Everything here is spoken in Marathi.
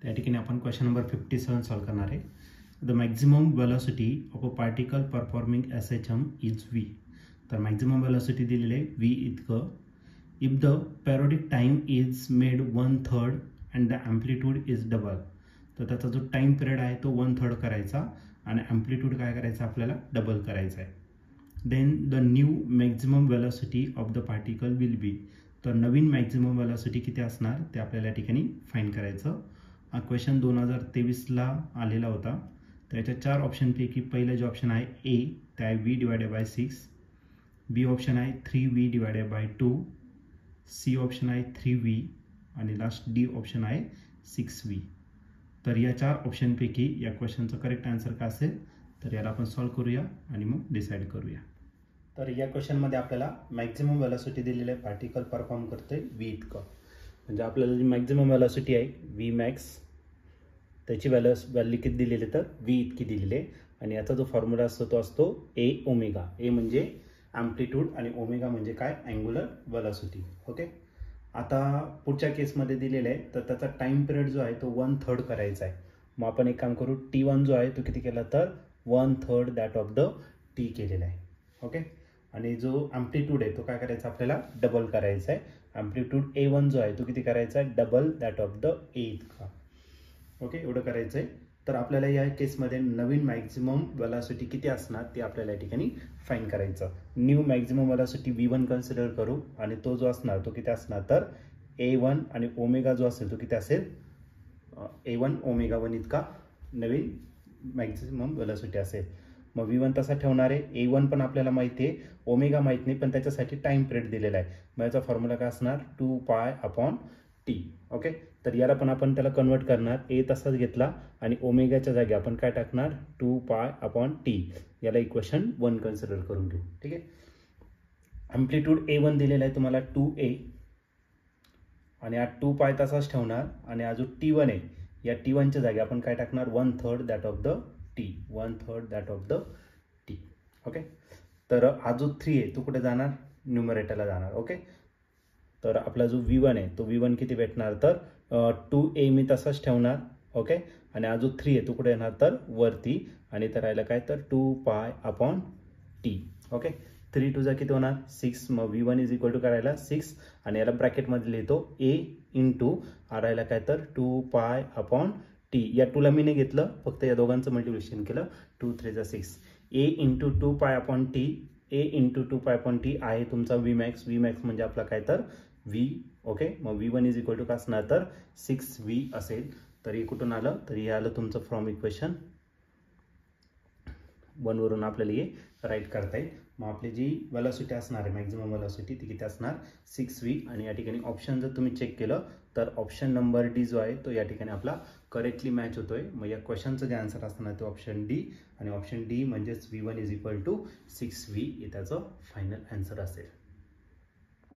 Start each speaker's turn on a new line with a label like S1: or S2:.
S1: त्या ठिकाणी आपण क्वेश्चन नंबर 57 सॉल्व करणार आहे. The maximum velocity of a particle performing SHM is v. तर मॅक्झिमम वेलोसिटी दिलेली आहे v इतकं. If the periodic time is made 1/3 and the amplitude is double. तर त्याचा जो टाइम पिरियड आहे तो 1/3 करायचा आणि अँप्लिट्यूड काय करायचा आपल्याला डबल करायचा आहे. Then the new maximum velocity of the particle will be. तर नवीन मॅक्झिमम वेलोसिटी किती असणार ते आपल्याला या ठिकाणी फाइंड करायचं. हा क्वेश्चन 2023ला आलेला होता. त्याच्या 4 ऑप्शनपैकी पहिलं जे ऑप्शन आहे ए ते आहे v/6, बी ऑप्शन आहे 3v/2, सी ऑप्शन आहे 3v आणि लास्ट डी ऑप्शन आहे 6v. तर या 4 ऑप्शनपैकी या क्वेश्चनचं करेक्ट आन्सर काय असेल तर याला आपण सॉल्व करूया आणि मग डिसाईड करूया. तर या क्वेश्चनमध्ये आपल्याला मॅक्झिमम वेलोसिटी दिलेली आहे, पार्टिकल परफॉर्म करते v इतकं. म्हणजे आपल्याला जी मॅक्झिमम वेलोसिटी आहे v मॅक्स त्याची व्हॅल्यू किती दिलेली तर v इतकी दिलेली आहे. आणि याचा जो फॉर्म्युला असतो तो असतो a ओमेगा. a म्हणजे ॲम्प्लिट्यूड आणि ओमेगा म्हणजे काय अँग्युलर वेलोसिटी. ओके. आता पुढच्या केसमध्ये दिलेलं आहे तर त्याचा टाइम पिरियड जो आहे तो 1/3 करायचा आहे. मग आपण एक काम करू, t1 जो आहे तो किती केला तर 1/3 दॅट ऑफ द t केलेला आहे. ओके. आणि जो ॲम्प्लिट्यूड आहे तो काय करायचा आपल्याला डबल करायचा आहे. ॲम्प्लिट्यूड a1 जो आहे तो किती करायचा आहे double that of the a इतका. ओके, एवढं करायचं आहे. तर आपल्याला या केसमध्ये नवीन मॅक्झिमम वेलोसिटी किती असणार ते आपल्याला या ठिकाणी फाइंड करायचं. New maximum velocity v1 consider करू आणि तो जो असणार तो किती असणार तर a1 आणि ओमेगा जो असेल तो किती असेल a1 ओमेगा 1 इतका नवीन मॅक्झिमम वेलोसिटी असेल. मग v1 तसा ठेवणार आहे. a1 पण आपल्याला माहिती आहे, ओमेगा माहीत नाही पण त्याच्यासाठी टाइम पिरियड दिलेला आहे. मग याचा फॉर्म्युला काय असणार 2π/t. ओके. तर याला पण आपण त्याला कन्वर्ट करणार. a तसाच घेतला आणि ओमेगाच्या जागी आपण काय टाकणार 2π/t. याला इक्वेशन 1 कन्सिडर करून घेऊ. ठीक आहे. ॲम्प्लिट्यूड a1 दिलेला आहे तुम्हाला 2a आणि हा 2π तसाच ठेवणार आणि हा जो t1 आहे या t1च्या जागी आपण काय टाकणार 1/3 that of the t. 1/3 that of the t. Okay. तर हा जो 3 आहे तो कुठे जाणार न्यूमरेटरला जाणार. ओके. तर आपला जो v1 आहे तो v1 किती भेटणार तर 2a मी तसाच ठेवणार. ओके. आणि हा जो 3 आहे तो कुठे येणार तर वरती आणि तर राहिला काय तर 2π/t. ओके. 3 2 किती होणार 6. मग v1 इज इक्वल टू करायला 6 आणि याला ब्रॅकेटमध्ये लिहितो a इंटू राहिला काय तर 2π/t. या 2ला मी नाही घेतलं, फक्त या दोघांचं मल्टिप्लिकेशन केलं. 2 3 6. a into 2π/t. a into 2π/t आहे तुमचा v मॅक्स. v मॅक्स म्हणजे आपला काय तर v. ओके. मग v1 इज इक्वल टू काय असणार तर 6v असेल. तर हे कुठून आलं तर हे आलं तुमचं फ्रॉम इक्वेशन 1 वरून आपल्याला हे राईट करता येईल. मग आपली जी वेलोसिटी असणार आहे मॅक्झिमम वेलोसिटी ती किती असणार 6v. आणि या ठिकाणी ऑप्शन जर तुम्ही चेक केलं तर ऑप्शन नंबर डी जो आहे तो या ठिकाणी आपला करेक्टली मॅच होतोय. मग या क्वेश्चनचं जे आन्सर असणार ते ऑप्शन डी आणि ऑप्शन डी म्हणजेच v1 is equal to 6v हे त्याचं फायनल आन्सर असेल.